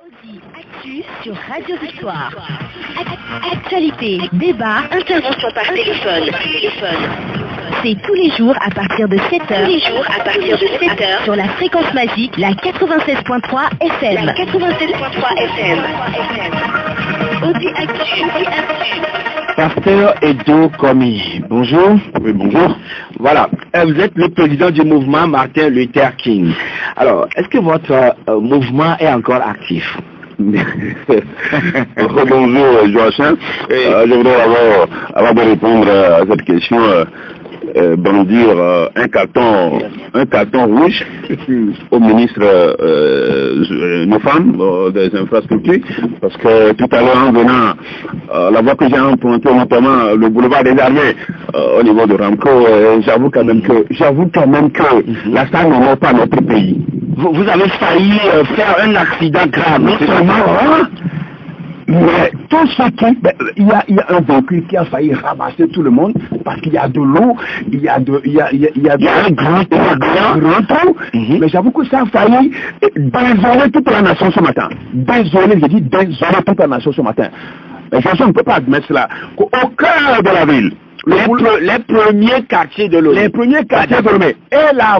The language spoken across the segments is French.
Actu sur Radio Victoire. Actualité, débat, intervention par téléphone. C'est tous les jours à partir de 7h. Sur la fréquence magique, la 96.3 FM. Audi Actu. Pasteur Edo Komi, bonjour. Oui, bonjour. Voilà, vous êtes le président du mouvement Martin Luther King. Alors, est-ce que votre mouvement est encore actif? Bonjour Joachim. Je voudrais avant de répondre à cette question, brandir un carton rouge au ministre nos femmes des infrastructures, parce que tout à l'heure en venant, la voie que j'ai empruntée, notamment le boulevard des Armées au niveau de Ramco, j'avoue quand même que la salle n'honore pas notre pays. Vous avez failli faire un accident grave. Non seulement, mais tout ce qui... Il y a un véhicule qui a failli ramasser tout le monde parce qu'il y a de l'eau, il y a un grand trou. Mais j'avoue que ça a failli désoler toute la nation ce matin. Désoler toute la nation ce matin. Mais je ne peux pas admettre cela. Au cœur de la ville, les premiers quartiers de Lomé. Et la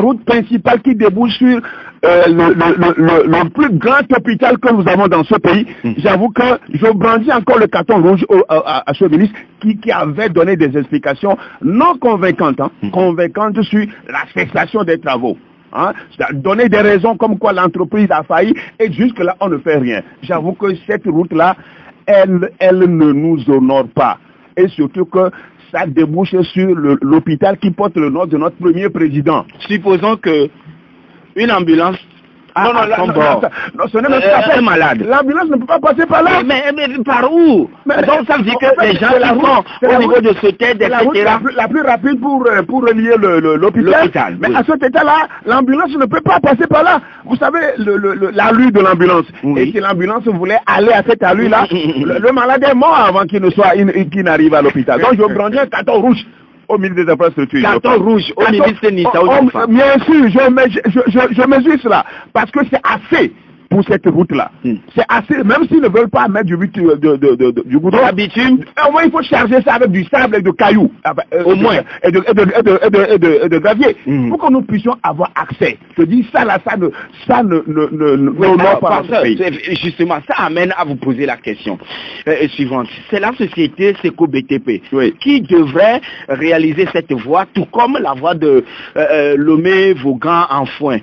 route principale qui débouche sur le plus grand hôpital que nous avons dans ce pays. J'avoue que je brandis encore le carton rouge à ce ministre qui avait donné des explications non convaincantes, convaincantes sur la cessation des travaux. Donner des raisons comme quoi l'entreprise a failli et jusque-là on ne fait rien. J'avoue que cette route-là, elle ne nous honore pas. Et surtout que ça débouche sur l'hôpital qui porte le nom de notre premier président. Supposons que une ambulance... Non, ce n'est même pas malade. L'ambulance ne peut pas passer par là. Mais par où? Donc ça veut dire que les gens qui sont au niveau de ce tête, la route la plus rapide pour relier l'hôpital. Mais à cet état-là, l'ambulance ne peut pas passer par là. Vous savez, l'allure de l'ambulance. Et si l'ambulance voulait aller à cette allure-là, le malade est mort avant qu'il n'arrive à l'hôpital. Donc je brandis un carton rouge au ministre des infrastructures. Carton rouge au ministre Nissa. Bien sûr, je mesure cela. Parce que c'est assez pour cette route-là. C'est assez, même s'ils ne veulent pas mettre du goudron. D'habitude, au moins il faut charger ça avec du sable et de cailloux. Au moins. Et de gravier. Pour que nous puissions avoir accès. Je dis ça là, ça ne pas. Justement, ça amène à vous poser la question suivante. C'est la société Seco BTP qui devrait réaliser cette voie, tout comme la voie de Lomé, Vaughan, Enfoin.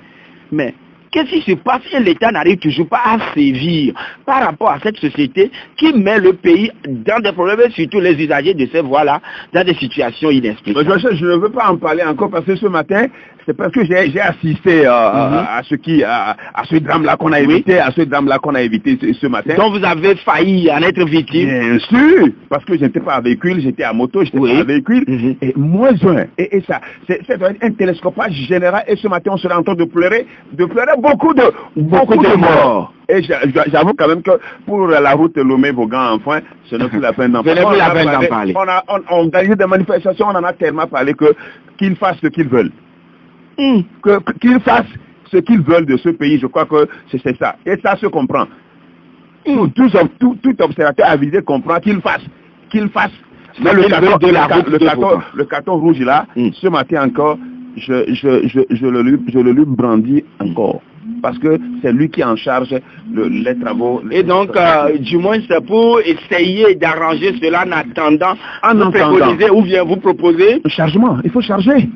Mais qu'est-ce qui se passe si l'État n'arrive toujours pas à sévir par rapport à cette société qui met le pays dans des problèmes, et surtout les usagers de ces voies-là, dans des situations inexplicables? Je ne veux pas en parler encore parce que ce matin, c'est parce que j'ai assisté à ce drame-là qu'on a évité, ce matin. Donc vous avez failli en être victime? Bien sûr, parce que je n'étais pas à véhicule, j'étais à moto, j'étais pas à véhicule. Et moins un. Et ça, c'est un télescopage général. Et ce matin, on serait en train de pleurer beaucoup de morts. Et j'avoue quand même que pour la route Lomé-Vaughan, enfin, ce n'est plus la peine d'en parler. On a organisé des manifestations, on en a tellement parlé qu'ils fassent ce qu'ils veulent. Qu'ils fassent ce qu'ils veulent de ce pays, je crois que c'est ça. Et ça se comprend. Tout observateur avisé comprend qu'il fasse. Mais le carton rouge là, ce matin encore, je le lui brandis encore. Parce que c'est lui qui est en charge les travaux. Et donc, du moins, c'est pour essayer d'arranger cela en attendant, ou bien vous proposer le chargement. Il faut charger.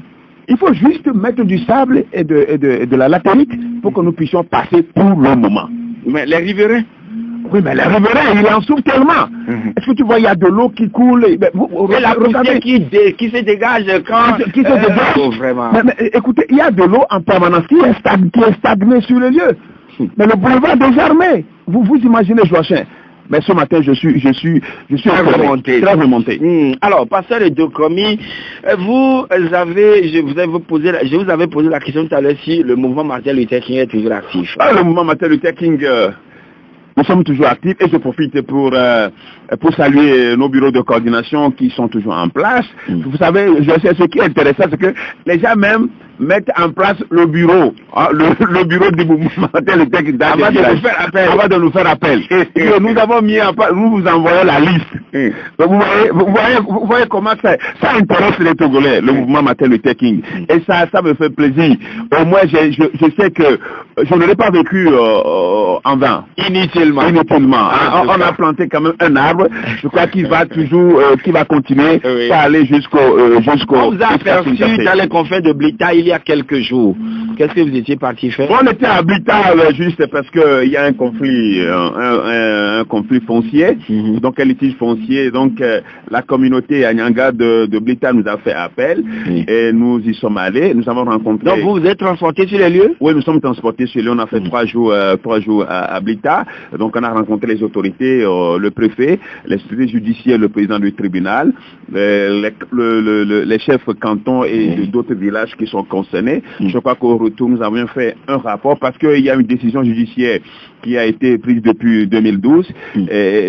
Il faut juste mettre du sable et de la latérite pour que nous puissions passer pour le moment. Mais les riverains? Oui, mais les riverains, ils en souffrent tellement. Est-ce que tu vois, il y a de l'eau qui coule. Et la poussière qui se dégage quand... Qui se dégage. Vraiment. Mais écoutez, il y a de l'eau en permanence qui est stagnée sur le lieu. Mais le boulevard des Armées, vous imaginez, Joachim. Mais ce matin, je suis très remonté. Alors, pasteur Edo Komi, je vous avais posé la question tout à l'heure si le mouvement Martin Luther King est toujours actif. Le mouvement Martin Luther King nous sommes toujours actifs et je profite pour saluer nos bureaux de coordination qui sont toujours en place. Vous savez, je sais ce qui est intéressant, c'est que les gens même mettre en place le bureau, hein, le bureau du mouvement avant de nous faire appel. Et nous avons mis en place, nous vous envoyons la liste. Donc vous voyez comment ça intéresse les Togolais, le mouvement Martin Luther King. Et ça me fait plaisir. Au moins, je sais que je n'aurais pas vécu en vain. Inutilement. On a planté quand même un arbre. Je crois qu'il va toujours, qu'il va continuer à aller jusqu'au. On vous a aperçu dans les confins de Blita il y a quelques jours. Qu'est-ce que vous étiez parti faire? On était à Blita juste parce que il y a un conflit, un conflit foncier, donc un litige foncier. Donc la communauté Anyanga de Blita nous a fait appel et nous y sommes allés. Nous avons rencontré. Donc vous êtes transportés sur les lieux? Oui, nous sommes transportés sur les lieux. On a fait 3 jours à Blita. Donc on a rencontré les autorités, le préfet, les autorités judiciaires, le président du tribunal, les chefs cantons et d'autres villages qui sont concernés. Je crois qu'au retour, nous avons fait un rapport parce qu'il y a une décision judiciaire qui a été prise depuis 2012,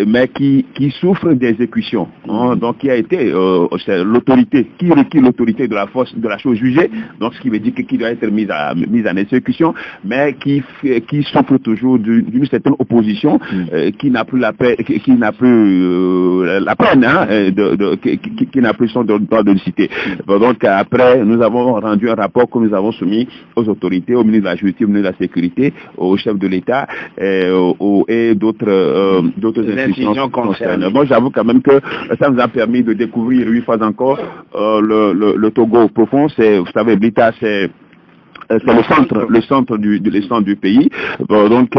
mais qui souffre d'exécution. Donc, qui a été l'autorité, qui requiert l'autorité de la force de la chose jugée, donc ce qui veut dire qu'il doit être mise en exécution, mais qui souffre toujours d'une certaine opposition, qui n'a plus la peine, qui n'a plus la peine, hein, qui n'a plus son droit de citer. Donc, après, nous avons rendu un rapport que nous avons soumis aux autorités, au ministre de la Justice, au ministre de la Sécurité, au chef de l'État et d'autres institutions concernées. Moi, j'avoue quand même que ça nous a permis de découvrir 8 fois encore le Togo profond. Vous savez, Blita, c'est le centre du pays. Bon, donc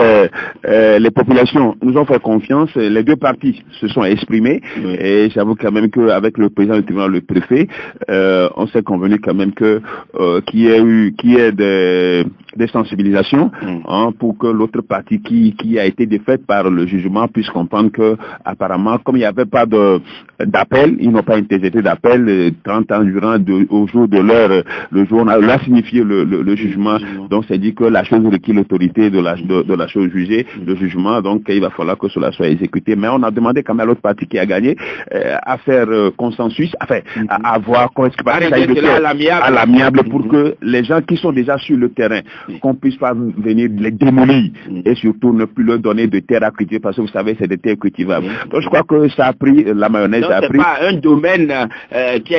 les populations nous ont fait confiance, les deux parties se sont exprimées et j'avoue quand même qu'avec le président du tribunal, le préfet, on s'est convenu quand même que qu'il y ait des sensibilisations pour que l'autre partie qui a été défaite par le jugement puisse comprendre que apparemment comme il n'y avait pas d'appel, ils n'ont pas interjeté d'appel 30 ans durant au jour de l'heure, le journal a signifié le jugement, donc c'est dit que la chose requiert l'autorité de la chose jugée, le jugement, donc il va falloir que cela soit exécuté. Mais on a demandé quand même à l'autre partie qui a gagné à faire consensus, à voir comment est-ce que à l'amiable pour que les gens qui sont déjà sur le terrain, qu'on puisse pas venir les démolir et surtout ne plus leur donner de terre à cultiver parce que vous savez c'est des terres cultivables. Donc je crois que ça a pris la mayonnaise. Donc c'est pas un domaine qui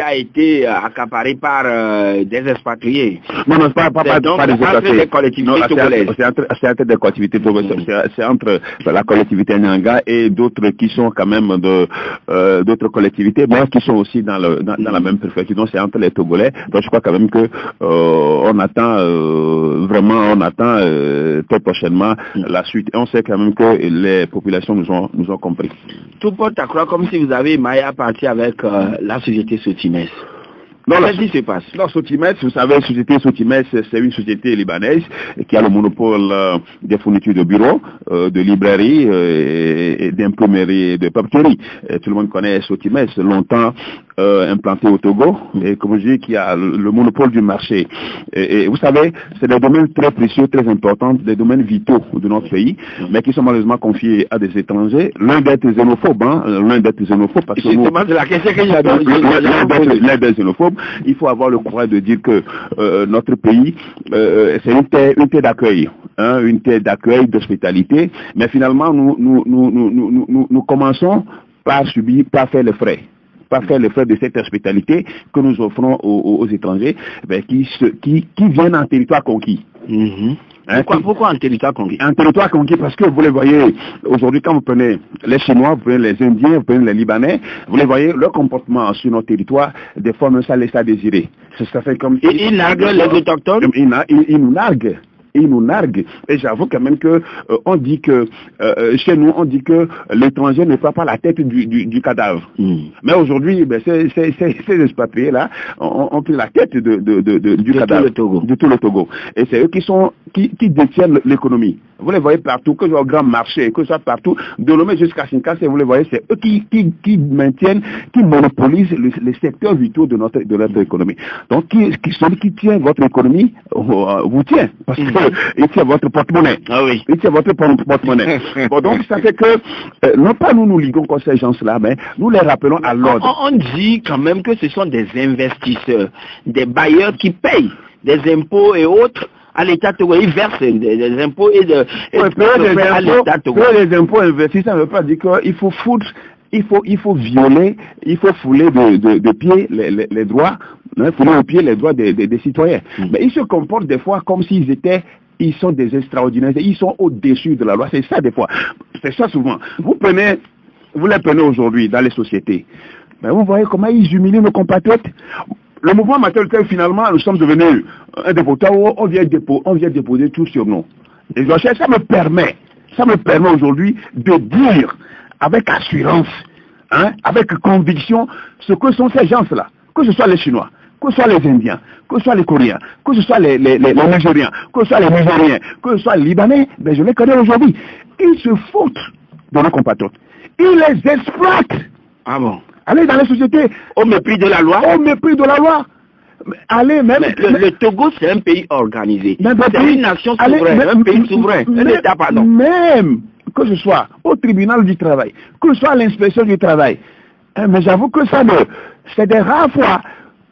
a été accaparé par des expatriés. Non, pas des collectivités togolaises. C'est entre des collectivités togolaises. C'est entre la collectivité Nyanga et d'autres qui sont quand même d'autres collectivités, mais qui sont aussi dans la même préfecture. Donc c'est entre les Togolais. Donc je crois quand même que on attend très prochainement la suite. Et on sait quand même que les populations nous ont compris. Tout porte à croire comme si vous avez maillé à partir avec la société Sotimes. Qu'est-ce qui se passe? Sotimes, vous savez, la société Sotimes, c'est une société libanaise qui a le monopole des fournitures de bureaux, de librairies et d'imprimerie et de papeterie. Tout le monde connaît Sotimes, longtemps implanté au Togo, et comme je dis, qui a le monopole du marché. Et vous savez, c'est des domaines très précieux, très importants, des domaines vitaux de notre pays, mais qui sont malheureusement confiés à des étrangers. L'un d'être xénophobe, parce que c'est la question que l'un d'être xénophobe. Il faut avoir le courage de dire que notre pays, c'est une terre d'accueil, une terre d'accueil, d'hospitalité, mais finalement, nous commençons par faire les frais. Pas faire les frais de cette hospitalité que nous offrons aux étrangers qui viennent en territoire conquis. Pourquoi en territoire conquis? En territoire conquis parce que vous les voyez, aujourd'hui quand vous prenez les Chinois, vous prenez les Indiens, vous prenez les Libanais, vous les voyez, leur comportement sur notre territoire, des fois même ça laisse à désirer. Ça fait comme... Ils narguent les autochtones? Ils nous narguent. Ils nous narguent. Et j'avoue quand même que on dit que chez nous, on dit que l'étranger ne prend pas la tête du cadavre. Mais aujourd'hui, ces expatriés là ont pris la tête du cadavre de tout le Togo. Et c'est eux qui détiennent l'économie. Vous les voyez partout, que ce soit au grand marché, que ce soit partout, de Lomé jusqu'à Sinkas, vous les voyez, c'est eux qui maintiennent, qui monopolisent les secteurs vitaux de notre économie. Donc, celui qui tient votre économie, vous tient. Parce que il tient votre porte-monnaie. Ah oui. Il tient votre porte-monnaie. Bon, donc ça fait que, non pas nous liguons contre ces gens-là, mais nous les rappelons à l'ordre. On dit quand même que ce sont des investisseurs, des bailleurs qui payent des impôts et autres à l'État togolais. Ils versent des impôts et à l'État togolais. Les impôts investis, ça ne veut pas dire qu'il faut foutre, il faut violer, il faut fouler de pied les droits, hein, fouler au pied les droits des citoyens. Mais ils se comportent des fois comme s'ils sont des extraordinaires, ils sont au-dessus de la loi. C'est ça des fois. C'est ça souvent. Vous les prenez aujourd'hui dans les sociétés. Mais vous voyez comment ils humilient nos compatriotes. Le mouvement matériel, finalement, nous sommes devenus un dépotoir où on vient déposer tout sur nous. Et ça me permet aujourd'hui de dire avec assurance, hein, avec conviction, ce que sont ces gens-là. Que ce soit les Chinois, que ce soit les Indiens, que ce soit les Coréens, que ce soit les Nigériens, que ce soit les Nigériens, que ce soit les Libanais, ben je les connais aujourd'hui. Ils se foutent de nos compatriotes. Ils les exploitent. Ah bon? Allez dans les sociétés. Au mépris de la loi? Au mépris de la loi. Allez même... Le Togo, c'est un pays organisé. C'est une nation souveraine, un pays souverain. Un État, pardon. Même que ce soit au tribunal du travail, que ce soit à l'inspection du travail. Mais j'avoue que c'est des rares fois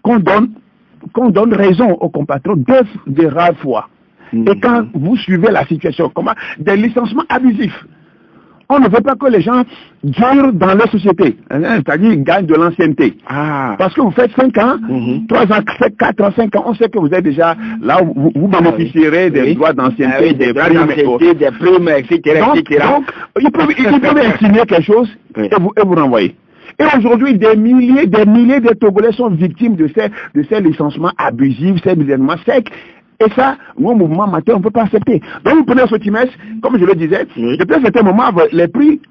qu'on donne raison aux compatriotes, des rares fois. Et quand vous suivez la situation, comment des licenciements abusifs. On ne veut pas que les gens durent dans leur société, c'est-à-dire gagnent de l'ancienneté. Parce que vous faites 5 ans, 3 ans, 4 ans, 5 ans, on sait que vous êtes déjà là où vous bénéficierez des droits d'ancienneté, des primes, etc. Donc, ils peuvent insinuer quelque chose et vous renvoyer. Et aujourd'hui, des milliers de Togolais sont victimes de ces licenciements abusifs, ces licenciements secs. Et ça, nous, au mouvement matin, on ne peut pas accepter. Donc, vous prenez ce trimestre, comme je le disais, depuis un certain moment, les prix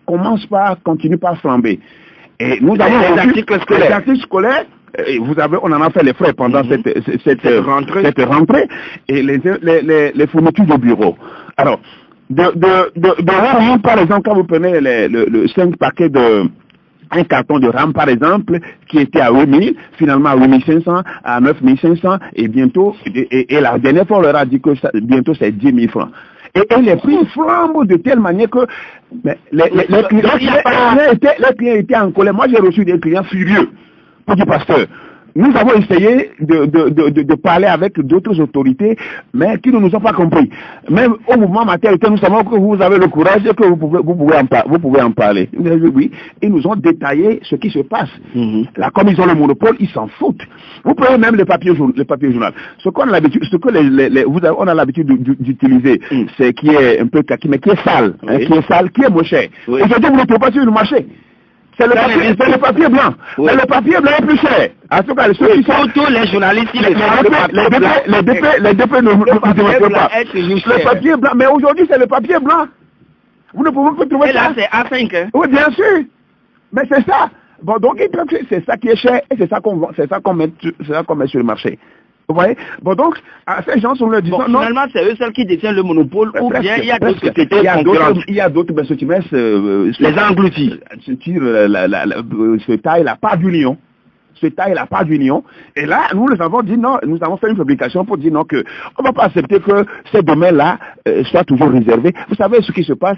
continuent par flamber. Et nous avons les articles scolaires, on en a fait les frais pendant cette rentrée, et les fournitures de bureau. Alors, de RAM, par exemple, quand vous prenez le 5 paquets un carton de RAM, par exemple, qui était à 8 000, finalement à 8 500, à 9 500, et bientôt, et la dernière fois, on leur a dit que bientôt c'est 10 000 francs. Et les prix flambent de telle manière que les clients étaient en colère. Moi, j'ai reçu des clients furieux. Pour dire, pasteur, nous avons essayé de parler avec d'autres autorités, mais qui ne nous ont pas compris. Même au mouvement matériel, nous savons que vous avez le courage et que vous pouvez en parler. Oui, ils nous ont détaillé ce qui se passe. Là, comme ils ont le monopole, ils s'en foutent. Vous prenez même le papier journal. Ce qu'on a l'habitude, on a l'habitude d'utiliser, c'est qui est un peu kaki, mais qui est sale, qui est moins cher. Aujourd'hui, vous ne trouvez pas sur le marché. C'est le papier blanc. Mais le papier blanc est plus cher. En tout cas, ceux qui sont... Tous les journalistes, les DP ne démontrent pas. Le papier blanc. Mais aujourd'hui, c'est le papier blanc. Vous ne pouvez pas trouver ça. Et là, c'est A5. Hein? Oui, bien sûr. Mais c'est ça. Bon, donc, c'est ça qui est cher et c'est ça qu'on met sur le marché. Vous voyez? Bon, donc, à ces gens, on leur dit non. Finalement, c'est eux seuls qui détiennent le monopole, ou bien il y a d'autres sociétés concurrentes. Il y a d'autres qui les engloutis. Se taille la part du lion. Et là, nous les avons dit non, nous avons fait une publication pour dire non, que on ne va pas accepter que ces domaines-là soient toujours réservés. Vous savez ce qui se passe?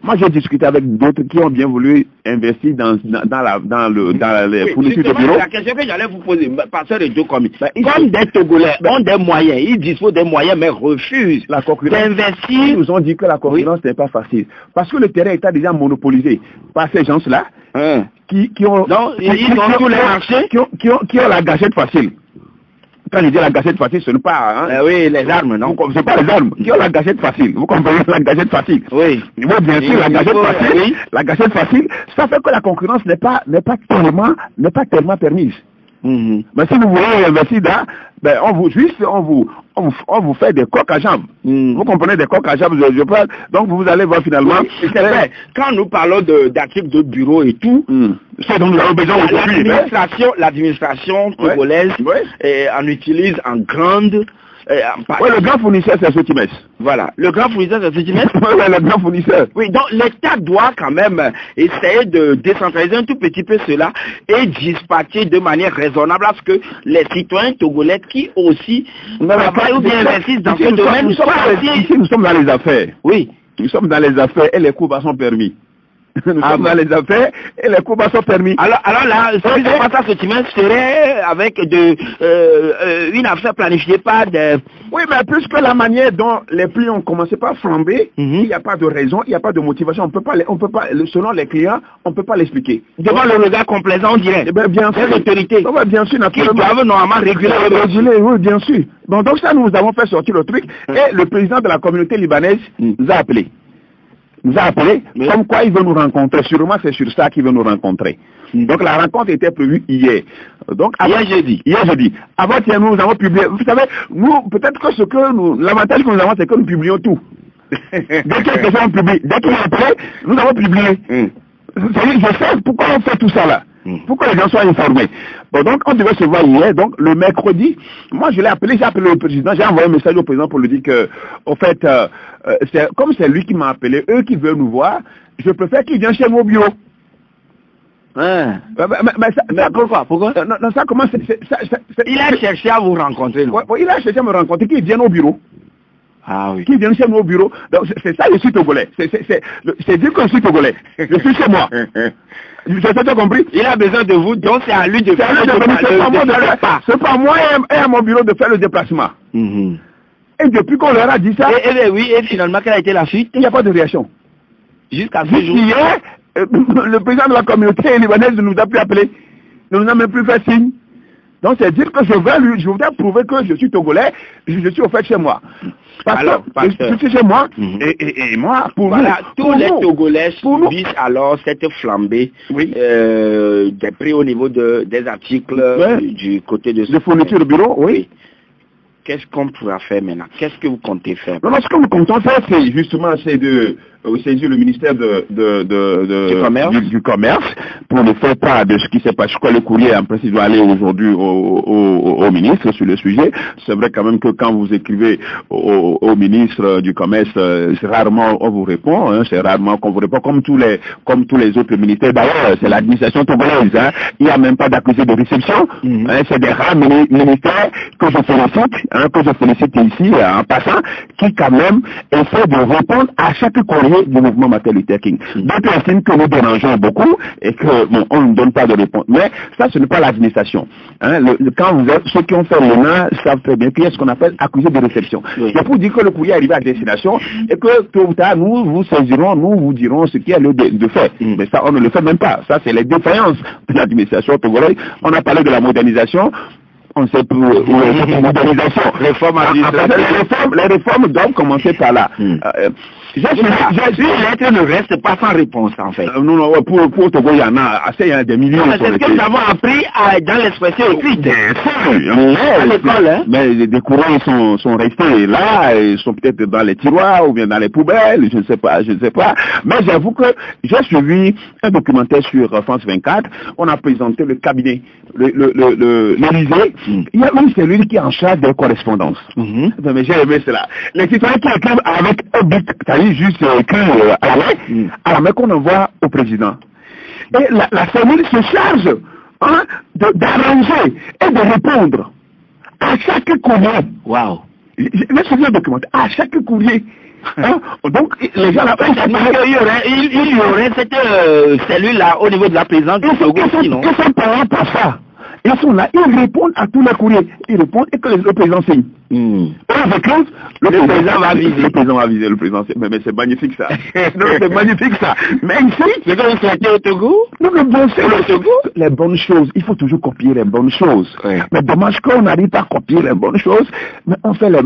Moi, j'ai discuté avec d'autres qui ont bien voulu investir dans les fournitures de bureau. La question que j'allais vous poser, pasteur de comme des Togolais ont des moyens, ils disposent des moyens, mais refusent d'investir. Ils nous ont dit que la concurrence n'est pas facile. Parce que le terrain est déjà monopolisé par ces gens-là. Qui ont la gâchette facile. Quand je dis la gâchette facile, ce n'est pas... oui, les armes, non? C'est pas les armes. Qui ont la gâchette facile. Vous comprenez la gâchette facile? Oui. Oui, bien sûr, la gâchette facile, ça fait que la concurrence n'est pas tellement permise. Mais si vous voulez investir là, ben on vous fait des coques à jambes. Vous comprenez, des coques à jambes, je parle. Donc vous allez voir finalement. Oui, c'est vrai. Quand nous parlons d'articles de bureau et tout, c'est dont nous avons besoin aujourd'hui. L'administration togolaise en utilise en grande Oui, le grand fournisseur, c'est Sotimes. Voilà, le grand fournisseur, c'est Sotimes. Oui, le grand fournisseur. Oui, donc l'État doit quand même essayer de décentraliser un tout petit peu cela et dispatcher de manière raisonnable à ce que les citoyens togolais qui aussi travaillent ou bien investissent dans ce domaine Ici, nous sommes dans les affaires. Oui. Nous sommes dans les affaires et les coups bas sont permis. Nous sommes dans les affaires et les coups bas sont permis. Alors là, ce qui se passe à Sotimes serait avec une affaire planifiée par des... Oui, mais puisque la manière dont les prix ont commencé par flamber, il n'y a pas de raison, il n'y a pas de motivation, on peut pas, selon les clients, on ne peut pas l'expliquer. Devant le regard complaisant, on dirait. Bien sûr. Les autorités. Bien sûr, qui doivent normalement réguler. Oui, bien sûr. Bon, donc ça, nous avons fait sortir le truc et le président de la communauté libanaise nous a appelés. Comme quoi il veut nous rencontrer. Sûrement c'est sur ça qu'il veut nous rencontrer. Donc la rencontre était prévue hier. Donc hier jeudi. Avant-hier, nous avons publié. Vous savez, nous, peut-être que l'avantage que nous avons, c'est que nous publions tout. Dès qu'il y a quelque chose, on publie. Dès qu'il y a après, nous avons publié. Je sais pourquoi on fait tout ça là. Pourquoi les gens soient informés. Bon, donc on devait se voir hier, donc le mercredi, moi je l'ai appelé, j'ai appelé le président, j'ai envoyé un message au président pour lui dire que, au fait, comme c'est lui qui m'a appelé, eux qui veulent nous voir, je préfère qu'ils viennent chez moi au bureau. Mais pourquoi non, ça commence... Il a cherché à vous rencontrer. Il a cherché à me rencontrer, qu'ils viennent au bureau. Ah oui. Qui viennent chez moi au bureau. Donc c'est ça, je suis togolais. C'est dire que je suis togolais. Je suis chez moi. Tu as compris? Il a besoin de vous, donc c'est à lui de faire le déplacement. C'est pas moi et à mon bureau de faire le déplacement. Et depuis qu'on leur a dit ça... Et finalement, quelle a été la suite? Il n'y a pas de réaction. Jusqu'à ce jour. Hier, le président de la communauté libanaise ne nous a plus appelé. Ne nous a même plus fait signe. Donc c'est dire que je voudrais prouver que je suis togolais, je suis au fait chez moi. Je suis chez moi, et moi, tous les Togolais subissent alors cette flambée des prix au niveau des articles du côté de fourniture de bureau, oui. Qu'est-ce qu'on pourra faire maintenant? Qu'est-ce que vous comptez faire? Non, ce que nous comptons faire, c'est justement de saisir le ministère du commerce pour le faire part de ce qui s'est passé. Je crois que le courrier en principe doit aller aujourd'hui au ministre sur le sujet. C'est vrai quand même que quand vous écrivez au ministre du commerce, c'est rarement on vous répond, hein, c'est rarement qu'on vous répond comme tous les autres ministères. D'ailleurs, c'est l'administration togolaise, hein. Il n'y a même pas d'accusé de réception. Hein, c'est des rares ministères que je félicite ici en passant, qui quand même essaient de répondre à chaque courrier du mouvement Martin Luther King. D'autres estiment que nous dérangeons beaucoup et que on ne donne pas de réponse. Mais ça, ce n'est pas l'administration. Hein, ceux qui ont fait l'ENA savent très bien qu'il y a ce qu'on appelle accusé de réception. C'est pour dire que le courrier arrive à destination et que tôt ou tard, nous vous saisirons, nous vous dirons ce qu'il y a lieu de faire. Mais ça, on ne le fait même pas. Ça, c'est les défaillances de l'administration togolaise. On a parlé de la modernisation. On sait plus modernisation. Les réformes doivent commencer par là. Une lettre ne reste pas sans réponse, en fait. Non, pour Togo, il y en a assez, il y a des millions. C'est ce que nous avons appris dans l'expression écrite. À l'école, hein. Mais des courants sont restés là, ils sont peut-être dans les tiroirs ou bien dans les poubelles, je ne sais pas. Mais j'avoue que j'ai suivi un documentaire sur France 24, on a présenté le cabinet, l'Élysée. Il y a même celui qui est en charge des correspondances. Mais j'ai aimé cela. Les citoyens qui écrivent avec un but, c'est-à-dire juste écrire à la main qu'on envoie au président. Et la cellule se charge d'arranger et de répondre à chaque courrier. Waouh! Laissez le documentaire. À chaque courrier. Donc, les gens là, il y aurait cette cellule-là au niveau de la présidence du Togo. Ils sont payés pour ça. Ils sont là, ils répondent à tous les courriers. Ils répondent et que le président signe. Le président va viser. Le président va viser, le président. Mais c'est magnifique ça. C'est magnifique ça. Mais ici, c'est comme c'était au Togo. Non, les bonnes choses. Il faut toujours copier les bonnes choses. Mais dommage qu'on n'arrive pas à copier les bonnes choses, mais on fait les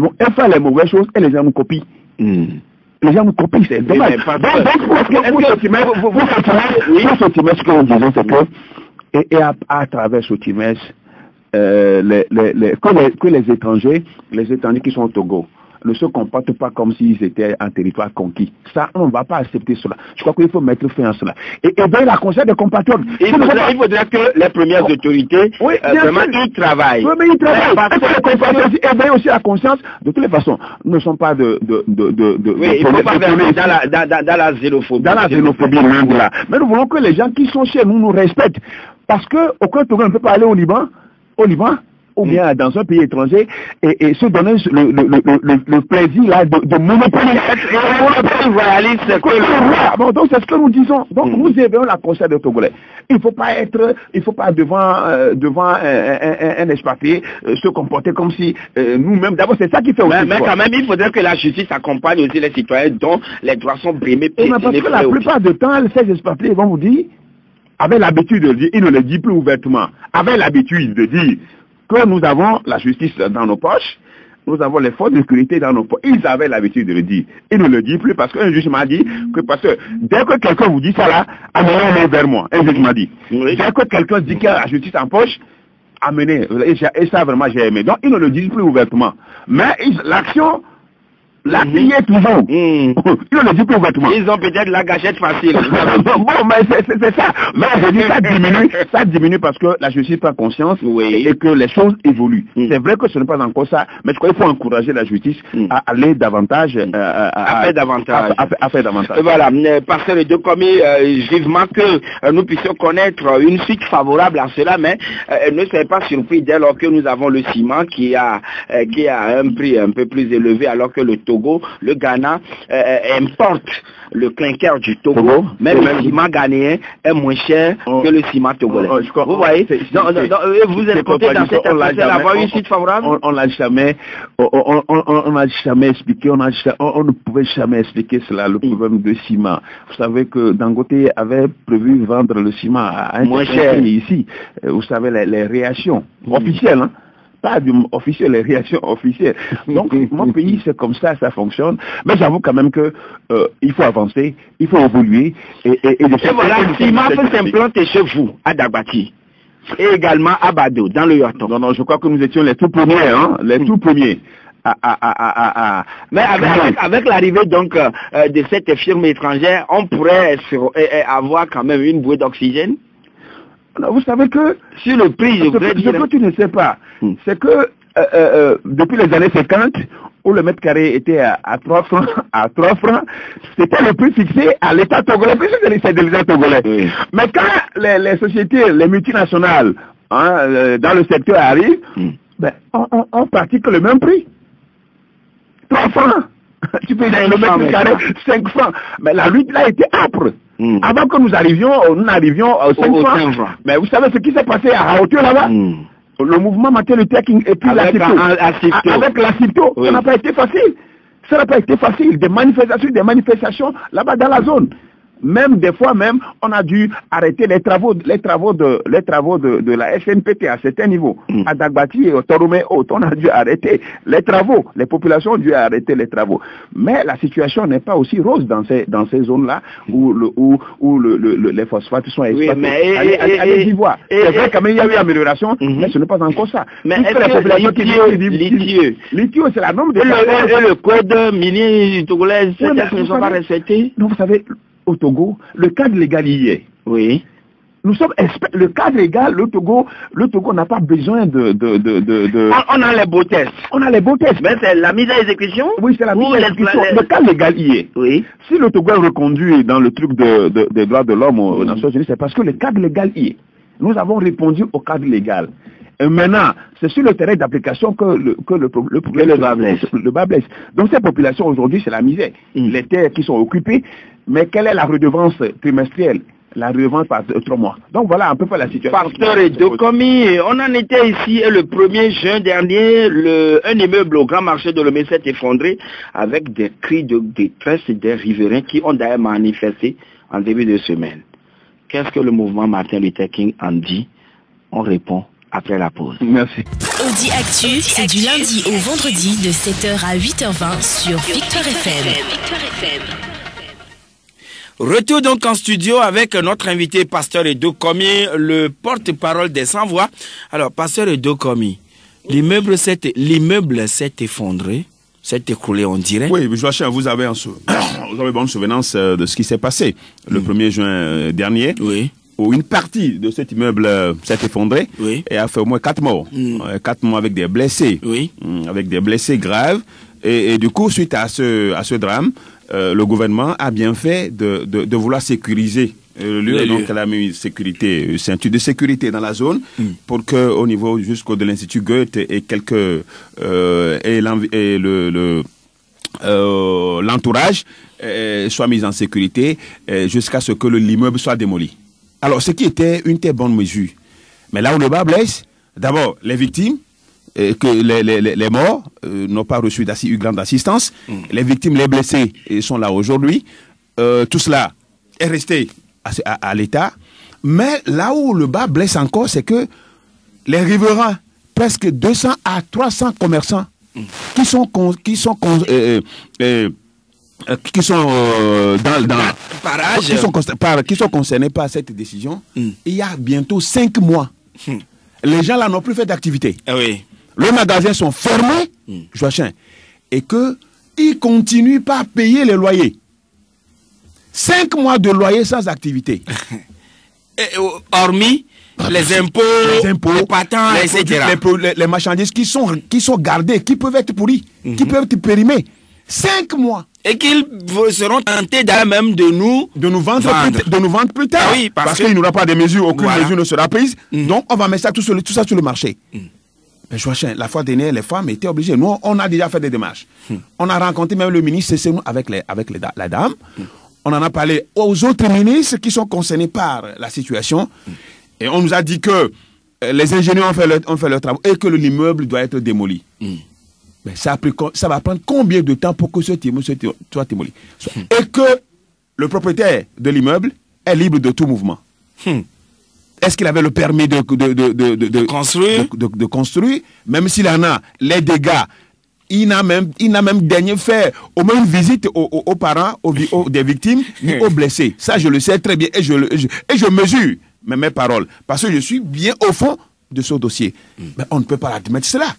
mauvaises choses et les gens nous copient. Les gens nous copient, c'est dommage. Donc, pour Sotimes, ce que nous disons, c'est que et à travers Sotimes, que les étrangers qui sont au Togo, ne se comportent pas comme s'ils étaient un territoire conquis. Ça, on ne va pas accepter cela. Je crois qu'il faut mettre fin à cela. Et bien, la conscience des compatriotes. Il faudrait que les premières autorités vraiment y travaillent. Oui, mais ils travaillent. Parce que les compatriotes éveillent aussi la conscience. De toutes les façons, nous ne sommes pas oui, il ne faut pas faire dans la xénophobie. Dans la xénophobie, mais nous voulons que les gens qui sont chez nous nous respectent. Parce qu'aucun Togolais ne peut pas aller au Liban, ou bien dans un pays étranger, et se donner le plaisir là, de monopoliser. Donc c'est ce que nous disons. Donc nous éveillons la conscience des Togolais. Il ne faut pas devant un expatrié se comporter comme si nous-mêmes, d'abord c'est ça qui fait aussi. Mais quand même, il faudrait que la justice accompagne aussi les citoyens dont les droits sont brimés. Parce que la plupart du temps, ces expatriés vont vous dire, avec l'habitude de dire, ils ne le disent plus ouvertement, avec l'habitude de dire que nous avons la justice dans nos poches, nous avons les forces de sécurité dans nos poches. Ils avaient l'habitude de le dire. Ils ne le disent plus parce qu'un juge m'a dit que parce que dès que quelqu'un vous dit ça là, amenez-le vers moi. Un juge m'a dit. Oui. Dès que quelqu'un dit qu'il a la justice en poche, amenez. Et ça vraiment j'ai aimé. Donc ils ne le disent plus ouvertement. Mais l'action... La pillé toujours. Ils ne le disent plus ouvertement. Ils ont peut-être la gâchette facile. Bon, mais c'est ça. Mais je dis ça diminue parce que la justice prend conscience et que les choses évoluent. C'est vrai que ce n'est pas encore ça, mais je crois qu'il faut encourager la justice à aller davantage, à faire davantage. À faire davantage. Voilà, pasteur de Dokomi, vivement que nous puissions connaître une suite favorable à cela, mais ne soyez pas surpris dès lors que nous avons le ciment qui a un prix un peu plus élevé alors que le Togo, le Ghana importe le clinker du Togo, mais le ciment ghanéen est moins cher que le ciment togolais. Vous voyez, vous êtes content dans cette affaire d'avoir une suite favorable? On l'a jamais, on n'a jamais expliqué, on ne pouvait jamais expliquer cela, le problème de ciment. Vous savez que Dangote avait prévu vendre le ciment à un moins cher ici. Vous savez les réactions officielles, hein? Pas officiel, les réactions officielles. Donc, mon pays, c'est comme ça fonctionne. Mais j'avoue quand même que il faut avancer, il faut évoluer. Et voilà, le ciment peut s'implanter chez vous, à Dagbati. Et également à Bado, dans le Yorton. Non, je crois que nous étions les tout premiers, hein, les tout premiers. Mais avec l'arrivée donc de cette firme étrangère, on pourrait avoir quand même une bouée d'oxygène. Vous savez que sur le prix, ce que tu ne sais pas, c'est que depuis les années 50, où le mètre carré était à 3 francs, c'était le prix fixé à l'État togolais, puisque c'est de l'État togolais. Oui. Mais quand les sociétés, les multinationales, dans le secteur arrivent, ben, on pratique le même prix. 3 francs. Tu peux dire le mètre carré, 5 francs. Mais la lutte là était âpre. Avant que nous arrivions aux 5 francs. Mais vous savez ce qui s'est passé à Haotio là-bas? Le mouvement Martin Luther King et puis avec la CIPTO, ça n'a pas été facile. Ça n'a pas été facile. Des manifestations là-bas dans la zone. Même des fois on a dû arrêter les travaux de la SNPT à certains niveaux. À Dagbati et au Toromé Haut, on a dû arrêter les travaux. Les populations ont dû arrêter les travaux. Mais la situation n'est pas aussi rose dans ces zones-là où les phosphates sont exploités. Allez y voir. C'est vrai quand même il y a eu amélioration, mais ce n'est pas encore ça. Mais est-ce que l'ITIO, c'est la norme de le code minier togolais, ne sont pas respectés? Non, vous savez, au Togo, le cadre légal y est. Oui. Nous sommes le cadre légal, le Togo n'a pas besoin de... On a les beaux tests. On a les beaux tests. Mais c'est la mise à exécution? Oui, c'est la mise à exécution. Le cadre légal y est. Oui. Si le Togo est reconduit dans le truc des droits de l'homme aux Nations Unies, c'est parce que le cadre légal y est. Nous avons répondu au cadre légal. Et maintenant, c'est sur le terrain d'application que le problème le bas blesse. Donc ces populations aujourd'hui, c'est la misère. Les terres qui sont occupées, mais quelle est la redevance trimestrielle? La redevance par 3 mois. Donc voilà un peu la situation. Pasteur Dokomi, on en était ici et le 1er juin dernier, un immeuble au grand marché de Lomé s'est effondré avec des cris de détresse des riverains qui ont d'ailleurs manifesté en début de semaine. Qu'est-ce que le mouvement Martin Luther King en dit? On répond après la pause. Merci. Audi Actu, c'est du lundi au vendredi de 7h à 8h20 sur Victoire FM. Retour donc en studio avec notre invité Pasteur Dokomi, le porte-parole des Sans-Voix. Alors, Pasteur Dokomi, l'immeuble s'est effondré. s'est écroulé, on dirait. Oui, Joachim, vous avez bonne souvenance de ce qui s'est passé le 1er juin dernier. Oui. Où une partie de cet immeuble s'est effondrée et a fait au moins 4 morts. 4 morts avec des blessés. Oui. Avec des blessés graves. Et du coup, suite à ce drame, le gouvernement a bien fait de vouloir sécuriser le lieu. Donc, elle a mis une ceinture de sécurité dans la zone pour que, au niveau jusqu'au de l'Institut Goethe et l'entourage soit mis en sécurité jusqu'à ce que l'immeuble soit démoli. Alors, ce qui était une très bonne mesure. Mais là où le bas blesse, d'abord, les victimes, que les morts n'ont pas reçu grande assistance. Les victimes, les blessés sont là aujourd'hui. Tout cela est resté à l'État. Mais là où le bas blesse encore, c'est que les riverains, presque 200 à 300 commerçants qui sont concernés par cette décision, il y a bientôt 5 mois. Les gens là n'ont plus fait d'activité. Oui. Les magasins sont fermés, Joachim, et qu'ils continuent pas à payer les loyers. 5 mois de loyer sans activité. Hormis les impôts, les patents, etc. Les marchandises qui sont gardées, qui peuvent être pourries, qui peuvent être périmées. 5 mois. Et qu'ils seront tentés d'ailleurs même de nous vendre plus tard. Ah oui, parce qu'il n'y aura pas de mesure, aucune mesure ne sera prise. Donc on va mettre tout ça sur le marché. Mais Joachim, la fois dernière, les femmes étaient obligées. Nous, on a déjà fait des démarches. On a rencontré même le ministre, c'est nous avec la dame. On en a parlé aux autres ministres qui sont concernés par la situation. Et on nous a dit que les ingénieurs ont fait leur travail et que l'immeuble doit être démoli. Mais ça va prendre combien de temps pour que ce immeuble soit démoli? Et que le propriétaire de l'immeuble est libre de tout mouvement. Est-ce qu'il avait le permis de construire? Même s'il en a les dégâts, il n'a même daigné faire au moins une visite aux parents des victimes ni aux blessés. Ça, je le sais très bien et je mesure mes paroles. Parce que je suis bien au fond de ce dossier. Mais on ne peut pas admettre cela.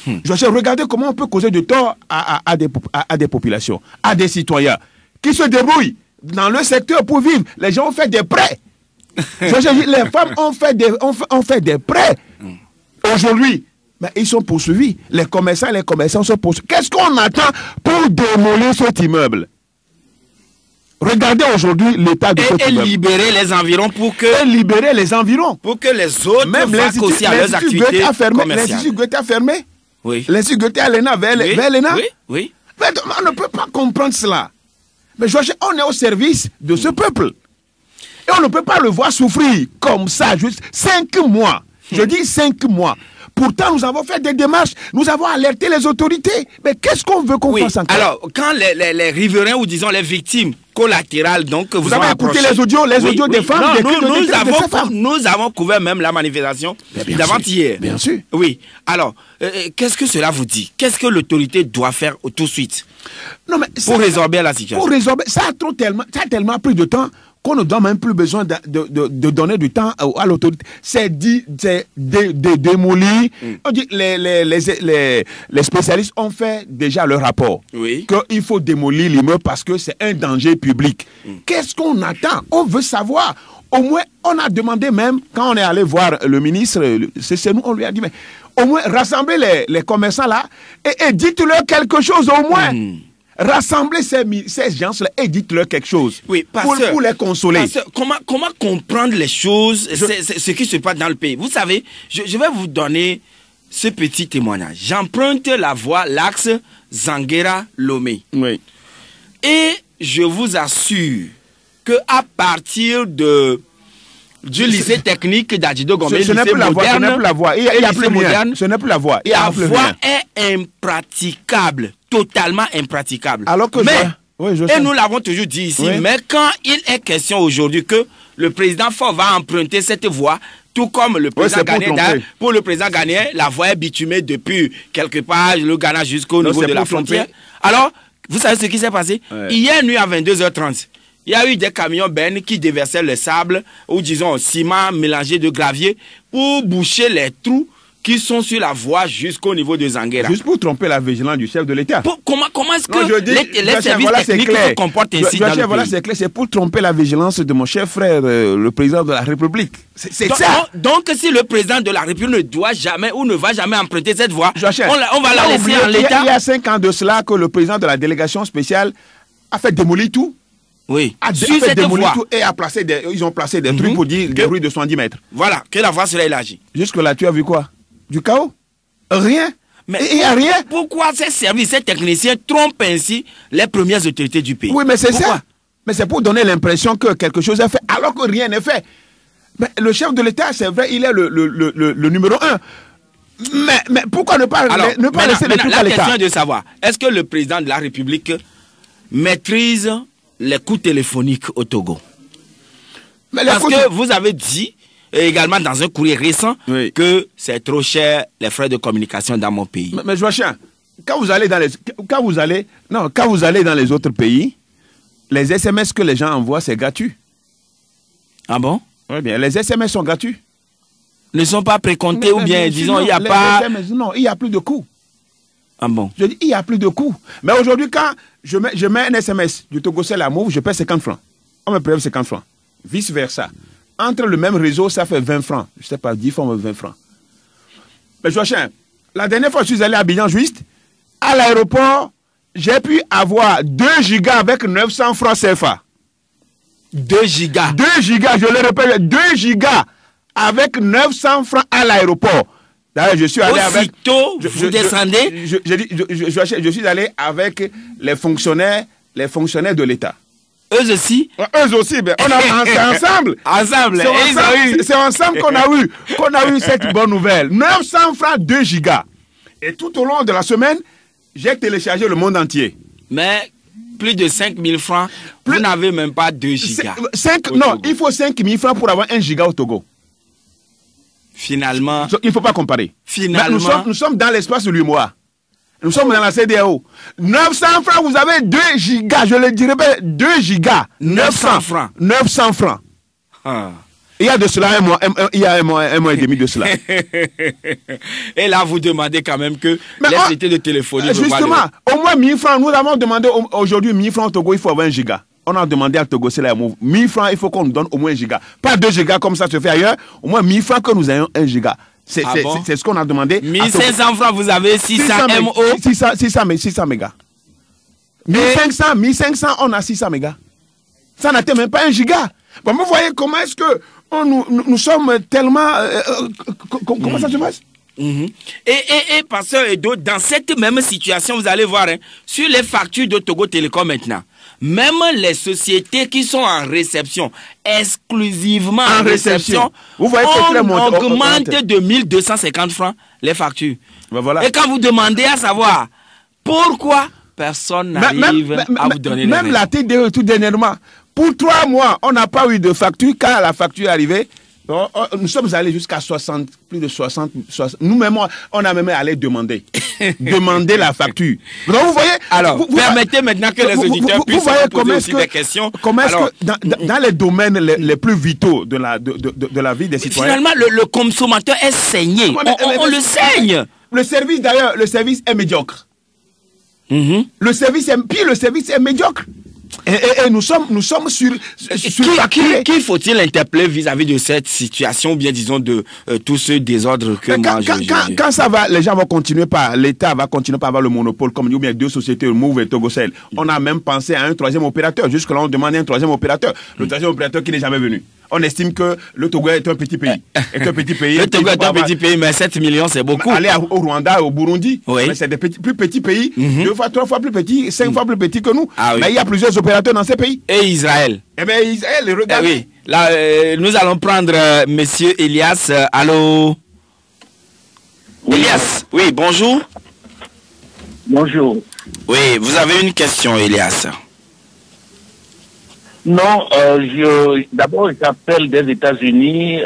Regardez comment on peut causer de tort à des populations, à des citoyens qui se débrouillent dans le secteur pour vivre. Les gens ont fait des prêts. Les femmes ont fait des prêts. Aujourd'hui, mais ils sont poursuivis. Les commerçants sont poursuivis. Qu'est-ce qu'on attend pour démolir cet immeuble? Regardez aujourd'hui l'état de cet immeuble. Et libérer les environs pour que... libérer les environs. Pour que les autres même fassent aussi à leurs activités commerciales. L'Institut Goethe a fermé. Oui. L'Institut Goethe à l'ENA, vers l'ENA. Oui. Mais on ne peut pas comprendre cela. Mais Joachim, on est au service de ce peuple. Et on ne peut pas le voir souffrir comme ça, juste 5 mois. Je dis 5 mois. Pourtant, nous avons fait des démarches, nous avons alerté les autorités. Mais qu'est-ce qu'on veut qu'on fasse encore? Alors, quand les riverains, ou disons les victimes collatérales, donc vous avez écouté les audios des femmes, nous avons couvert même la manifestation d'avant-hier. Bien sûr. Oui. Alors, qu'est-ce que cela vous dit? Qu'est-ce que l'autorité doit faire tout de suite pour résorber la situation? Pour résorber, ça a tellement pris de temps qu'on ne donne même plus besoin de donner du temps à l'autorité. C'est démolir. On dit, les spécialistes ont fait déjà leur rapport. Oui. Qu'il faut démolir l'immeuble parce que c'est un danger public. Qu'est-ce qu'on attend? On veut savoir. Au moins, on a demandé même, quand on est allé voir le ministre, c'est nous, on lui a dit, mais au moins, rassemblez les commerçants là et dites-leur quelque chose au moins. Rassemblez ces gens-là et dites-leur quelque chose. Oui, pour les consoler. Comment comprendre les choses, ce qui se passe dans le pays? Vous savez, je vais vous donner ce petit témoignage. J'emprunte l'axe Zanguera-Lomé. Oui. Et je vous assure que à partir du lycée technique d'Adjido Gombe, ce n'est plus la voie. Ce n'est plus la voie. Il n'y a plus moderne. Ce n'est plus la voie. La voie est impraticable. Totalement impraticable. Alors que et nous l'avons toujours dit ici, mais quand il est question aujourd'hui que le président Faure va emprunter cette voie, tout comme le président Ghanéen, pour le président Ghanéen, la voie est bitumée depuis quelque part, le Ghana jusqu'au niveau de la frontière. Alors, vous savez ce qui s'est passé? Hier nuit à 22h30, il y a eu des camions bennes qui déversaient le sable, ou disons ciment mélangé de gravier, pour boucher les trous qui sont sur la voie jusqu'au niveau de Zanguera. Juste pour tromper la vigilance du chef de l'État. Comment est-ce que les services techniques se comportent ainsi dans le pays? Voilà, c'est clair, c'est pour tromper la vigilance de mon cher frère, le président de la République. C'est ça. Donc, si le président de la République ne doit jamais ou ne va jamais emprunter cette voie, on va la laisser en l'état. Il y a 5 ans de cela que le président de la délégation spéciale a fait démolir tout. Oui, sur cette voie. Tout et ils ont placé des trucs pour dire des rues de 70 mètres. Voilà, que la voie sera élargie. Jusque-là, tu as vu quoi? Du chaos? Rien. Mais il n'y a rien. Pourquoi ces services, ces techniciens trompent ainsi les premières autorités du pays? Oui, mais c'est ça. Mais c'est pour donner l'impression que quelque chose est fait, alors que rien n'est fait. Mais le chef de l'État, c'est vrai, il est le numéro 1. Mais pourquoi ne pas laisser les trucs à l'État? La question est de savoir, est-ce que le président de la République maîtrise les coûts téléphoniques au Togo? Parce que vous avez dit, et également dans un courrier récent, que c'est trop cher les frais de communication dans mon pays. Mais Joachim, quand vous allez dans les autres pays, les SMS que les gens envoient, c'est gratuit. Ah bon? Oui, bien, les SMS sont gratuits. Ne sont pas précomptés ou bien, disons, il n'y a pas... SMS, non, il n'y a plus de coût. Ah bon? Je dis, il n'y a plus de coût. Mais aujourd'hui, quand je mets un SMS du Togocel à Move, je paie 50 francs. On me prélève 50 francs. Vice versa. Entre le même réseau, ça fait 20 francs. Je ne sais pas, 10 fois 20 francs. Mais Joachim, la dernière fois que je suis allé à Abidjan-Juste, à l'aéroport, j'ai pu avoir 2 gigas avec 900 francs CFA. 2 gigas? 2 gigas, je le répète, 2 gigas avec 900 francs à l'aéroport. D'ailleurs, je suis allé aussitôt, vous descendez? Je suis allé avec les fonctionnaires de l'État. Eux aussi? Eux aussi, ben, c'est ensemble. Ensemble. C'est ensemble qu'on a eu cette bonne nouvelle. 900 francs, 2 gigas. Et tout au long de la semaine, j'ai téléchargé le monde entier. Mais plus de 5 000 francs, vous n'avez même pas 2 gigas. Non, il faut 5 000 francs pour avoir 1 giga au Togo. Finalement. Il ne faut pas comparer. Finalement. Nous sommes dans l'espace de l'UMOA. Nous sommes dans la CEDEAO. 900 francs, vous avez 2 gigas. Je le dirais bien, 2 gigas. 900 francs. 900 francs. Ah. Il y a de cela un mois et demi de cela. Et là, vous demandez quand même que les sociétés de téléphonie... Justement, au moins 1000 francs. Nous avons demandé aujourd'hui 1000 francs au Togo, il faut avoir 1 giga. On a demandé à Togo, c'est là, 1000 francs, il faut qu'on nous donne au moins 1 giga. Pas 2 gigas comme ça se fait ailleurs. Au moins 1000 francs que nous ayons 1 giga. C'est ce qu'on a demandé. 1500 francs, vous avez 600 MO. 600 mégas. 1500, on a 600 mégas. Ça n'atteint même pas 1 giga. Bon, vous voyez comment est-ce que nous sommes tellement... comment ça se passe? Et Pasteur Edo, dans cette même situation, vous allez voir, hein, sur les factures de Togo Télécom maintenant, même les sociétés qui sont en réception, exclusivement en réception, vous voyez on augmente de 1250 francs les factures. Ben voilà. Et quand vous demandez à savoir pourquoi, personne n'arrive à vous donner les même la TDE tout dernièrement, pour 3 mois, on n'a pas eu de facture. Quand la facture est arrivée, nous sommes allés jusqu'à 60, plus de 60. Nous-mêmes, on a même allé demander la facture. Donc, vous voyez. Alors, permettez maintenant que les auditeurs puissent poser aussi des questions. Comment est-ce que dans les domaines les plus vitaux de la vie des citoyens. Finalement, le consommateur est saigné. On le saigne. Le service, d'ailleurs, le service est médiocre. Le service est médiocre. Et nous sommes sur qui faut-il interpeller vis-à-vis de cette situation, ou bien disons de tout ce désordre que quand ça va, les gens vont continuer l'État va continuer par avoir le monopole, comme ou bien 2 sociétés, Move et Togocel. On a même pensé à un 3e opérateur. Jusque-là, on demandait un 3e opérateur. Le 3e opérateur qui n'est jamais venu. On estime que le Togo est un petit pays. Le Togo est un petit pays, mais 7 millions, c'est beaucoup. Aller au Rwanda, au Burundi, c'est des plus petits pays, 2 fois, 3 fois plus petits, 5 fois plus petits que nous. Mais il y a plusieurs opérateurs dans ces pays. Et Israël. Eh bien, Israël, regardez. Oui. Là, nous allons prendre monsieur Elias. Allô? Elias, oui, bonjour. Bonjour. Oui, vous avez une question, Elias. Non, d'abord, j'appelle des États-Unis.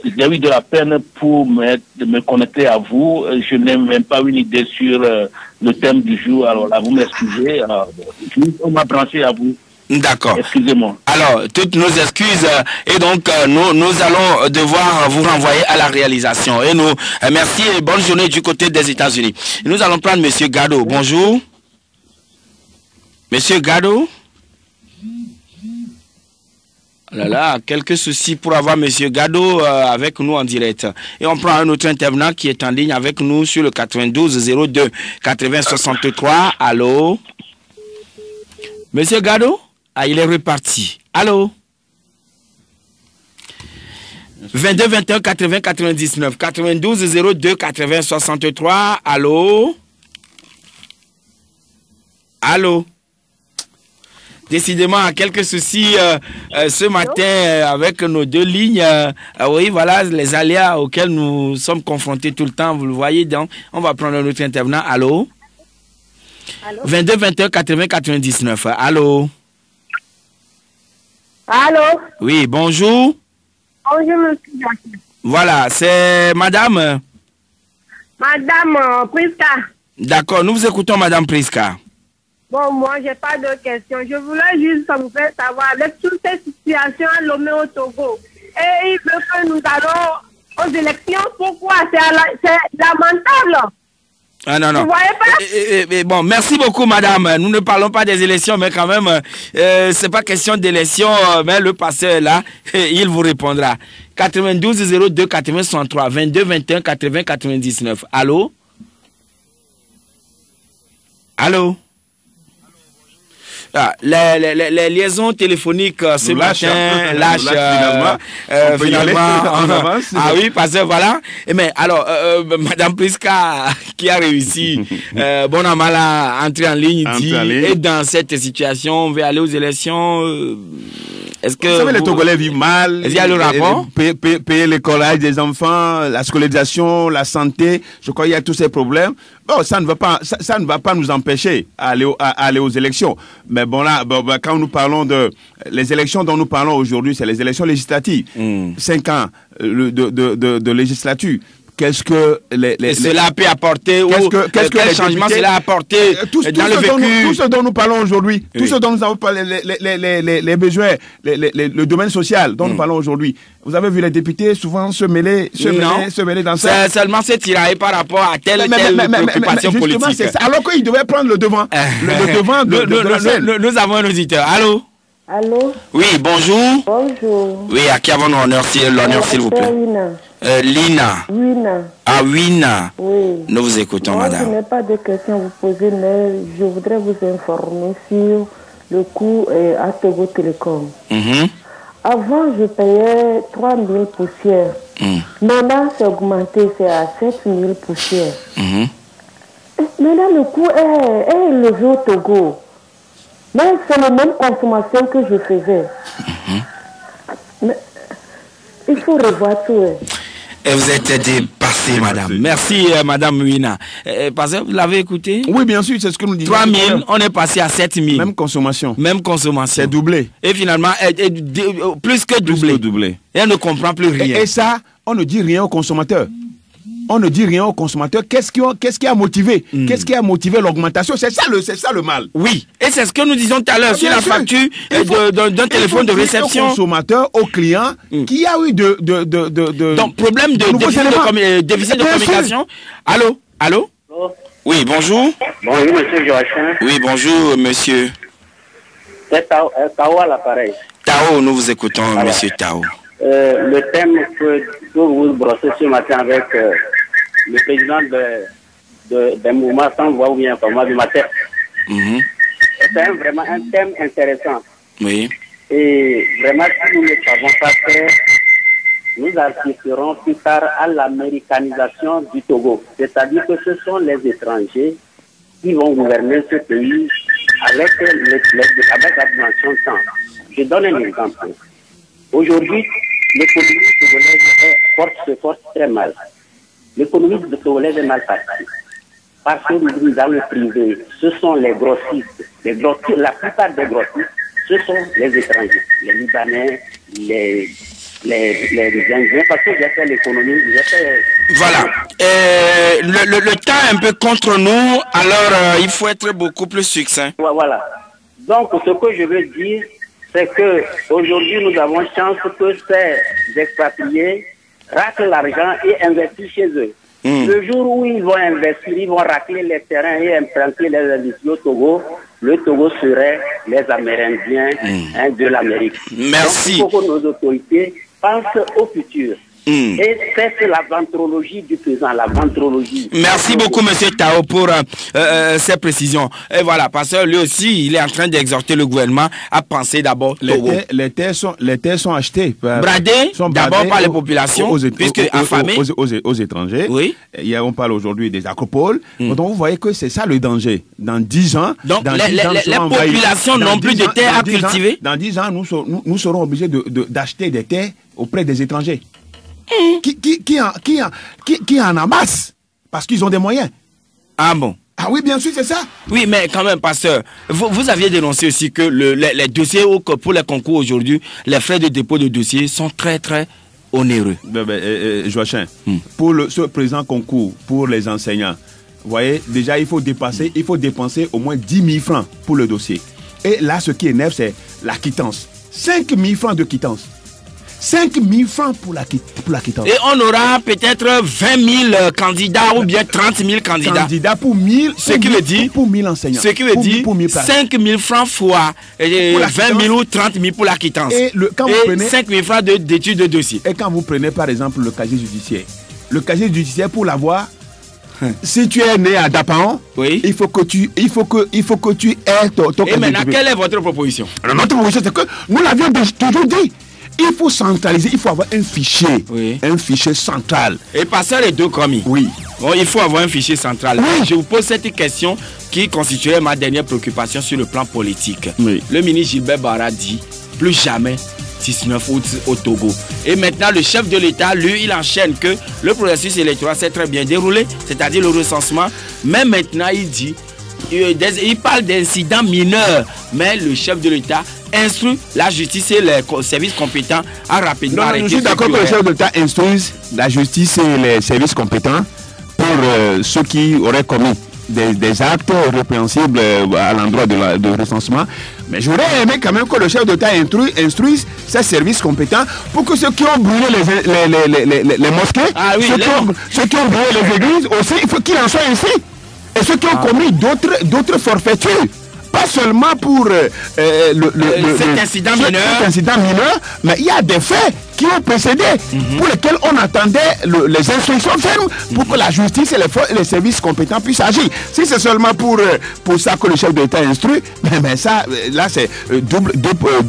J'ai eu de la peine pour me connecter à vous. Je n'ai même pas une idée sur le thème du jour. Alors là, vous m'excusez. On m'a branché à vous. D'accord. Excusez-moi. Alors, toutes nos excuses et donc nous allons devoir vous renvoyer à la réalisation. Et nous, merci et bonne journée du côté des États-Unis. Nous allons prendre Monsieur Gado. Bonjour. Monsieur Gado. Oh là là, quelques soucis pour avoir Monsieur Gado avec nous en direct. Et on prend un autre intervenant qui est en ligne avec nous sur le 92 02 80 63. Allô? Monsieur Gado? Ah, il est reparti. Allô? 22 21 80 99 92 02 80 63. Allô? Allô? Décidément, quelques soucis ce matin avec nos deux lignes. Oui, voilà les aléas auxquels nous sommes confrontés tout le temps. Vous le voyez, donc on va prendre un autre intervenant. Allô? Allô? 22 21 80 99. Allô? Allô? Oui, bonjour. Bonjour, monsieur. Voilà, c'est madame? Madame Priska. D'accord, nous vous écoutons, madame Priska. Bon, moi, j'ai pas de questions. Je voulais juste vous faire savoir, avec toutes ces situations à Lomé au Togo, et il veut que nous allons aux élections. Pourquoi? C'est lamentable. Ah non, non. Vous voyez pas? Bon, merci beaucoup, madame. Nous ne parlons pas des élections, mais quand même, c'est pas question d'élection, mais le passé est là, il vous répondra. 92 02 80 63 22 21 80 99. Allô? Allô? Ah, les liaisons téléphoniques ce matin lâchent finalement on avance. Ah oui, parce que voilà. Mais alors, madame Priska qui a réussi, bon an mal à entrer en ligne, dit, et dans cette situation, on veut aller aux élections. Est-ce que vous savez, les Togolais vivent mal. Est-ce qu'il y a le rapport? Payer l'écolage des enfants, la scolarisation, la santé. Je crois qu'il y a tous ces problèmes. Bon, ça ne va pas nous empêcher à aller aux élections. Mais bon là, quand nous parlons les élections dont nous parlons aujourd'hui, c'est les élections législatives. 5 ans de législature. Qu'est-ce que cela peut apporter quel changement cela a apporté dans le vécu? Tout ce dont nous parlons aujourd'hui, tout ce dont nous avons parlé, les besoins, le domaine social dont nous parlons aujourd'hui. Vous avez vu les députés souvent se mêler dans ça. C'est seulement se tirailler par rapport à telle préoccupation politique. C'est ça. Alors qu'ils devaient prendre le devant. Le devant de la scène. Nous avons un auditeur. Allô? Allô? Oui, bonjour. Bonjour. Oui, à qui avons l'honneur, s'il vous plaît? Lina. Wina. Ah, Wina. Oui. Nous vous écoutons, madame. Je n'ai pas de questions à vous poser, mais je voudrais vous informer sur le coût à Togo Télécom. Avant, je payais 3 000 poussières. Maintenant, c'est augmenté, c'est à 7 000 poussières. Maintenant, le coût est élevé au Togo. Mais c'est la même consommation que je faisais. Mais il faut revoir tout. Et vous êtes dépassée, madame. Merci, madame Wina. Parce que vous l'avez écouté? Oui, bien sûr, c'est ce que nous disons. 3 000, on est passé à 7 000. Même consommation. C'est doublé. Et finalement, plus que doublé. Et on ne comprend plus rien. Et ça, on ne dit rien aux consommateurs. On ne dit rien aux consommateurs. Qu'est-ce qui a motivé? Qu'est-ce qui a motivé l'augmentation? C'est ça le mal. Oui. Et c'est ce que nous disions tout à l'heure sur la facture d'un téléphone de réception. Au consommateur, au client, qui a eu donc, problème de déficit de communication. Allô? Allô? Oui, bonjour. Bonjour, monsieur Joachim. Oui, bonjour, monsieur. C'est Tao à l'appareil. Tao, nous vous écoutons, monsieur Tao. Le thème que vous brossez ce matin avec le président des mouvements sans voix ou bien comment du matin, c'est vraiment un thème intéressant. Oui. Et vraiment, si nous ne savons pas faire, nous assisterons plus tard à l'américanisation du Togo. C'est-à-dire que ce sont les étrangers qui vont gouverner ce pays avec la dimension de temps. Je donne un exemple. Aujourd'hui, l'économie togolaise se porte très mal. L'économie togolaise est mal partie. Parce que dans le privé, ce sont les grossistes. La plupart des grossistes, ce sont les étrangers. Les Libanais, les Indiens, parce que j'ai fait l'économie, Voilà. Le temps est un peu contre nous, alors il faut être beaucoup plus succinct. Voilà. Donc, ce que je veux dire, c'est que aujourd'hui nous avons chance que ces expatriés raclent l'argent et investissent chez eux. Le jour où ils vont investir, ils vont racler les terrains et implanter les industries au Togo, le Togo serait les Amérindiens de l'Amérique. Merci. Donc, il faut que nos autorités pensent au futur. Et c'est la ventrologie du présent, la ventrologie. Merci beaucoup, M. Tao, pour ces précisions. Et voilà, parce que lui aussi, il est en train d'exhorter le gouvernement à penser d'abord Togo. Les terres sont achetées. Bradées d'abord par les populations, puisque affamées. Aux étrangers. Oui. On parle aujourd'hui des acropoles. Donc vous voyez que c'est ça le danger. Dans 10 ans, donc les populations n'ont plus de terres à cultiver. Dans 10 ans, nous serons obligés d'acheter des terres auprès des étrangers. Qui en amassent parce qu'ils ont des moyens. Ah bon? Ah oui, bien sûr, c'est ça. Oui, mais quand même, pasteur, vous aviez dénoncé aussi que les dossiers pour les concours aujourd'hui, les frais de dépôt de dossiers sont très, très onéreux. Joachim, pour ce présent concours, pour les enseignants, vous voyez, déjà, il faut dépenser au moins 10 000 francs pour le dossier. Et là, ce qui est neuf, c'est la quittance. 5 000 francs de quittance. 5 000 francs pour la quittance. Et on aura peut-être 20 000 candidats ou bien 30 000 candidats. Candidats pour 1000, ce qui veut dire pour 1000 enseignants. Ce qui veut dire 5 000 francs fois 20 000 ou 30 000 pour la quittance. Et 5 000 francs d'études de dossier. Et quand vous prenez par exemple le casier judiciaire, pour l'avoir, si tu es né à Dapan, oui, il faut que tu aies ton Et maintenant, quelle est votre proposition? Alors, notre proposition, c'est que nous l'avions toujours dit. Il faut centraliser, il faut avoir un fichier, un fichier central. Et passer les deux commis. Oui. Bon, il faut avoir un fichier central. Oui. Je vous pose cette question qui constituerait ma dernière préoccupation sur le plan politique. Oui. Le ministre Gilbert Bara dit plus jamais 19 août au Togo. Et maintenant, le chef de l'État, lui, il enchaîne que le processus électoral s'est très bien déroulé, c'est-à-dire le recensement. Mais maintenant, il parle d'incidents mineurs. Mais le chef de l'État instruit la justice et les services compétents à rapidement arrêter. Je suis d'accord que le chef de l'État instruise la justice et les services compétents pour ceux qui auraient commis des actes répréhensibles à l'endroit de recensement. Mais j'aurais aimé quand même que le chef de l'État instruise ses services compétents pour que ceux qui ont brûlé les mosquées, ceux qui ont brûlé les églises aussi, il faut qu'il en soit ainsi. Et ceux qui ont commis d'autres forfaitures. Pas seulement pour cet incident mineur, mais il y a des faits qui ont précédé, pour lesquels on attendait les instructions fermes pour que la justice et les services compétents puissent agir. Si c'est seulement pour ça que le chef de l'État instruit, mais ça, là, c'est deux poids,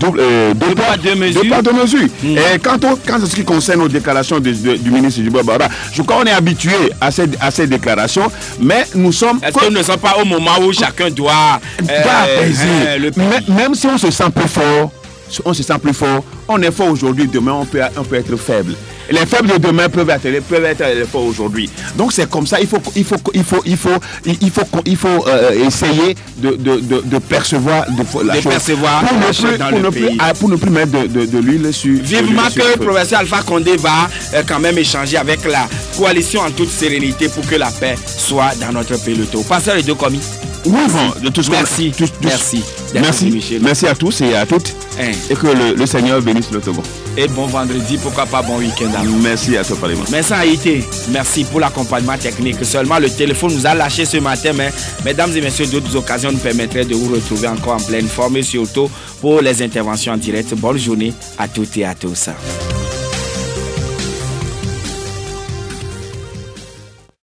deux mesures. Et quant à ce qui concerne aux déclarations du ministre Gilbert Bara, je crois qu'on est habitué à ces déclarations, mais nous sommes... Est-ce que nous ne sommes pas au moment où chacun doit apaiser. Même si on se sent plus fort, on est fort aujourd'hui, demain on peut être faible. Les faibles de demain peuvent être forts aujourd'hui. Donc c'est comme ça, il faut essayer de percevoir la chose. Pour ne plus mettre de l'huile sur... Vivement que le professeur Alpha Condé va quand même échanger avec la coalition en toute sérénité pour que la paix soit dans notre pays. Le Togo. Pasteur les deux commis. Oui, bon, de tout ce merci. Merci à tous et à toutes. Et que le Seigneur bénisse le Togo. Et bon vendredi, pourquoi pas bon week-end. Merci à toi, Parlement. Merci Haïti. Merci pour l'accompagnement technique. Seulement le téléphone nous a lâché ce matin, mais mesdames et messieurs, d'autres occasions nous permettraient de vous retrouver encore en pleine forme et surtout pour les interventions en direct. Bonne journée à toutes et à tous.